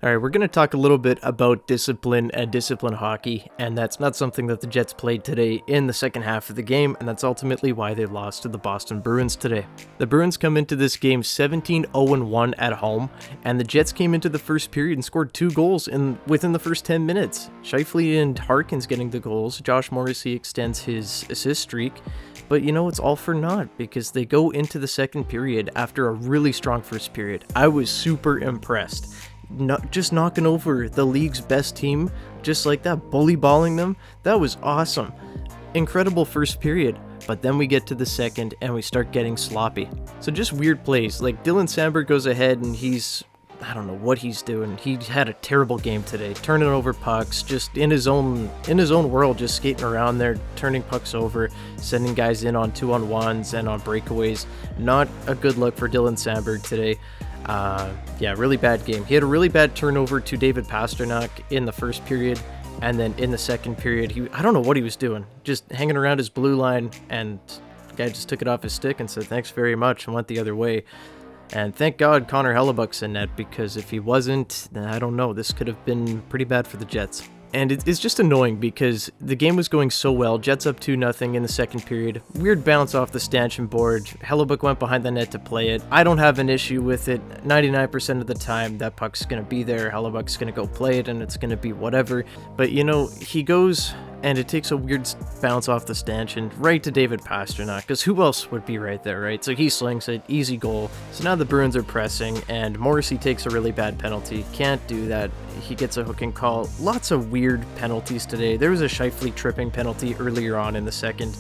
All right, we're going to talk a little bit about discipline and discipline hockey, and that's not something that the Jets played today in the second half of the game, and that's ultimately why they lost to the Boston Bruins today. The Bruins come into this game 17-0-1 at home, and the Jets came into the first period and scored 2 goals within the first 10 minutes. Scheifele and Harkins getting the goals. Josh Morrissey extends his assist streak, but it's all for naught because they go into the second period after a really strong first period. I was super impressed. Just knocking over the league's best team just like that, bully balling them. That was awesome. Incredible first period, but then we get to the second and we start getting sloppy. So just weird plays, like Dylan Samberg goes ahead and I don't know what he's doing. He had a terrible game today, turning over pucks, just in his own world, just skating around there, turning pucks over, sending guys in on 2-on-1s and on breakaways. Not a good look for Dylan Samberg today. Really bad game. He had a really bad turnover to David Pastrnak in the first period, and then in the second period, I don't know what he was doing, just hanging around his blue line, and the guy just took it off his stick and said thanks very much and went the other way. And thank God Connor Hellebuck's in net, because if he wasn't, then I don't know, this could have been pretty bad for the Jets. And it's just annoying because the game was going so well. Jets up 2-0 in the second period. Weird bounce off the stanchion board. Hellebuck went behind the net to play it. I don't have an issue with it. 99% of the time, that puck's going to be there. Hellebuck's going to go play it, and it's going to be whatever. But, he goes, and it takes a weird bounce off the stanchion right to David Pastrnak, because who else would be right there, right? So he slings it, easy goal. So now the Bruins are pressing, and Morrissey takes a really bad penalty. Can't do that. He gets a hooking call. Lots of weird penalties today. There was a Scheifele tripping penalty earlier on in the second,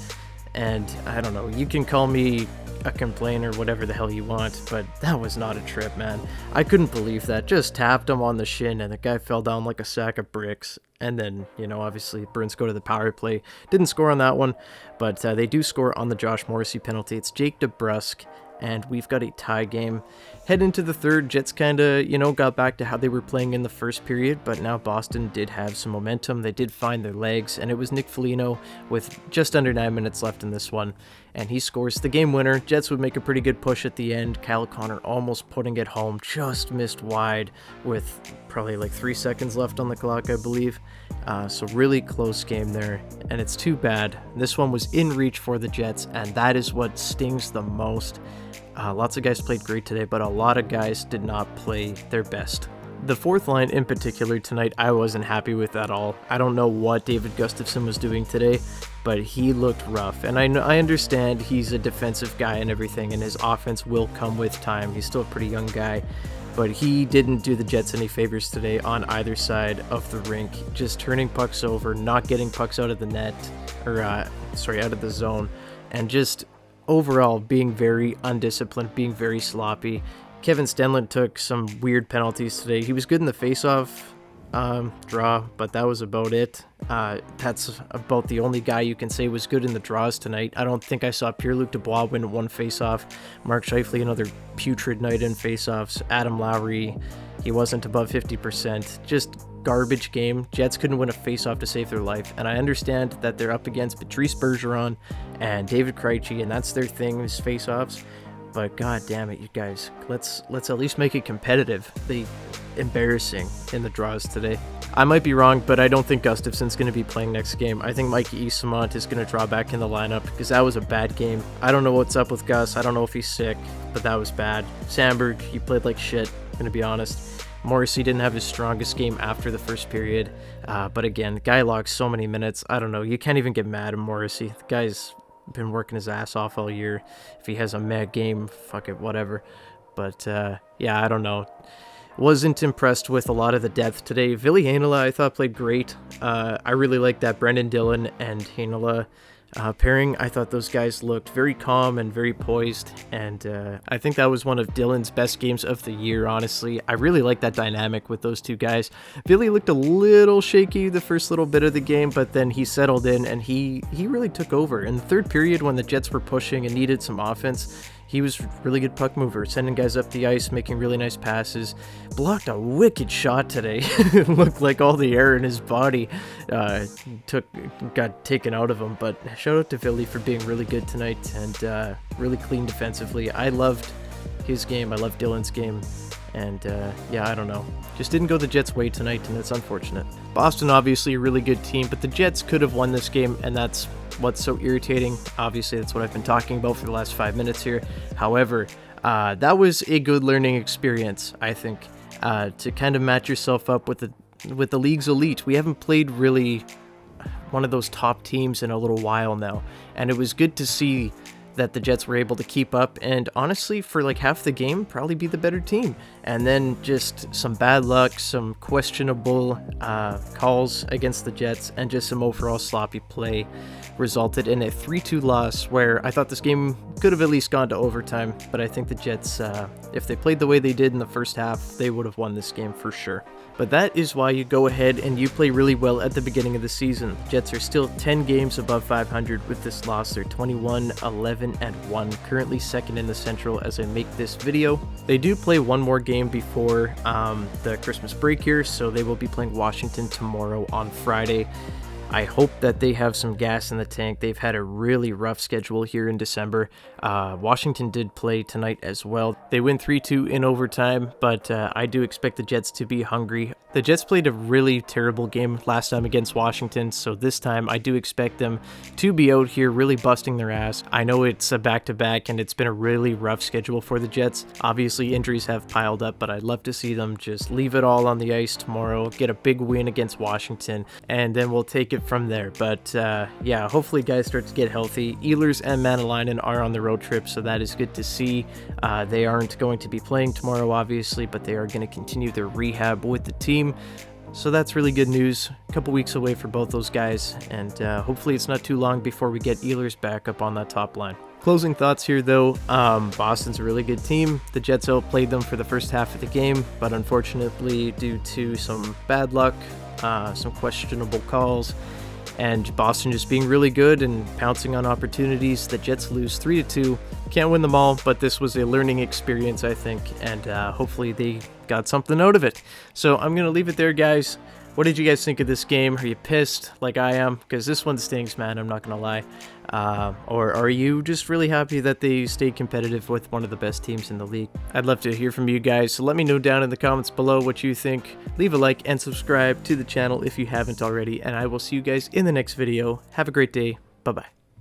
and I don't know, you can call me a complainer, whatever the hell you want, but that was not a trip, man. I couldn't believe that. Just tapped him on the shin, and the guy fell down like a sack of bricks. And then, obviously, Bruins go to the power play. Didn't score on that one, but they do score on the Josh Morrissey penalty. It's Jake DeBrusk, and we've got a tie game. Head into the third, Jets kind of, got back to how they were playing in the first period, but now Boston did have some momentum. They did find their legs, and it was Nick Foligno with just under 9 minutes left in this one, and he scores the game winner. Jets would make a pretty good push at the end. Kyle Connor almost putting it home, just missed wide with probably like 3 seconds left on the clock, I believe. So really close game there, and it's too bad. This one was in reach for the Jets, and that is what stings the most. Lots of guys played great today, but a lot of guys did not play their best. The fourth line in particular tonight, I wasn't happy with at all. I don't know what David Gustafsson was doing today, but he looked rough. And I understand he's a defensive guy and everything, and his offense will come with time. He's still a pretty young guy, but he didn't do the Jets any favors today on either side of the rink. Just turning pucks over, not getting pucks out of the net, out of the zone, and just overall being very undisciplined, being very sloppy. Kevin Stenlund took some weird penalties today. He was good in the face-off draw, but that was about it. That's about the only guy you can say was good in the draws tonight. I don't think I saw Pierre-Luc Dubois win one face-off. Mark Scheifele, another putrid night in face-offs. Adam Lowry, he wasn't above 50%. Just garbage game. Jets couldn't win a face-off to save their life, and I understand that they're up against Patrice Bergeron and David Krejci, and that's their thing, is face-offs. But god damn it, you guys, let's at least make it competitive. They embarrassing in the draws today. I might be wrong, but I don't think Gustafsson's going to be playing next game. I think Mikey Eyssimont is going to draw back in the lineup because that was a bad game. I don't know what's up with Gus. I don't know if he's sick, but that was bad. Samberg, he played like shit, I'm going to be honest. Morrissey didn't have his strongest game after the first period, but again, the guy logged so many minutes. I don't know, you can't even get mad at Morrissey. The guy's been working his ass off all year. If he has a mad game, fuck it, whatever. But I don't know. Wasn't impressed with a lot of the depth today. Ville Heinola, I thought, played great. I really liked that Brendan Dillon and Heinola pairing. I thought those guys looked very calm and very poised, and I think that was one of Dillon's best games of the year, honestly. I really like that dynamic with those two guys. Ville looked a little shaky the first little bit of the game, but then he settled in, and he really took over. In the third period, when the Jets were pushing and needed some offense, he was a really good puck mover, sending guys up the ice, making really nice passes. Blocked a wicked shot today. It looked like all the air in his body got taken out of him. But shout out to Ville for being really good tonight and really clean defensively. I loved his game. I loved Dylan's game. And yeah, I don't know. Just didn't go the Jets' way tonight, and it's unfortunate. Boston, obviously a really good team, but the Jets could have won this game, and that's what's so irritating. Obviously, that's what I've been talking about for the last 5 minutes here. However, that was a good learning experience, I think, to kind of match yourself up with the league's elite. We haven't played really one of those top teams in a little while now, and it was good to see that the Jets were able to keep up and honestly for like half the game probably be the better team. And then just some bad luck, some questionable calls against the Jets, and just some overall sloppy play resulted in a 3-2 loss where I thought this game could have at least gone to overtime, but I think the Jets, if they played the way they did in the first half, they would have won this game for sure. But that is why you go ahead and you play really well at the beginning of the season. Jets are still 10 games above 500 with this loss. They're 21-11-1, currently second in the Central as I make this video. They do play one more game before the Christmas break here, so they will be playing Washington tomorrow on Friday. I hope that they have some gas in the tank. They've had a really rough schedule here in December. Washington did play tonight as well. They win 3-2 in overtime, but I do expect the Jets to be hungry. The Jets played a really terrible game last time against Washington, so this time I do expect them to be out here really busting their ass. I know it's a back-to-back and it's been a really rough schedule for the Jets. Obviously injuries have piled up, but I'd love to see them just leave it all on the ice tomorrow, get a big win against Washington, and then we'll take it from there. But yeah, hopefully guys start to get healthy. Ehlers and Manalainen are on the road trip, so that is good to see. They aren't going to be playing tomorrow, obviously, but they are going to continue their rehab with the team. So that's really good news. A couple weeks away for both those guys, and hopefully it's not too long before we get Ehlers back up on that top line. Closing thoughts here though, Boston's a really good team. The Jets outplayed them for the first half of the game, but unfortunately due to some bad luck, some questionable calls, and Boston just being really good and pouncing on opportunities, the Jets lose 3-2. Can't win them all, but this was a learning experience, I think, and hopefully they got something out of it. So I'm going to leave it there, guys. What did you guys think of this game? Are you pissed like I am? Because this one stinks, man, I'm not going to lie. Or are you just really happy that they stayed competitive with one of the best teams in the league? I'd love to hear from you guys, so let me know down in the comments below what you think. Leave a like and subscribe to the channel if you haven't already, and I will see you guys in the next video. Have a great day. Bye-bye.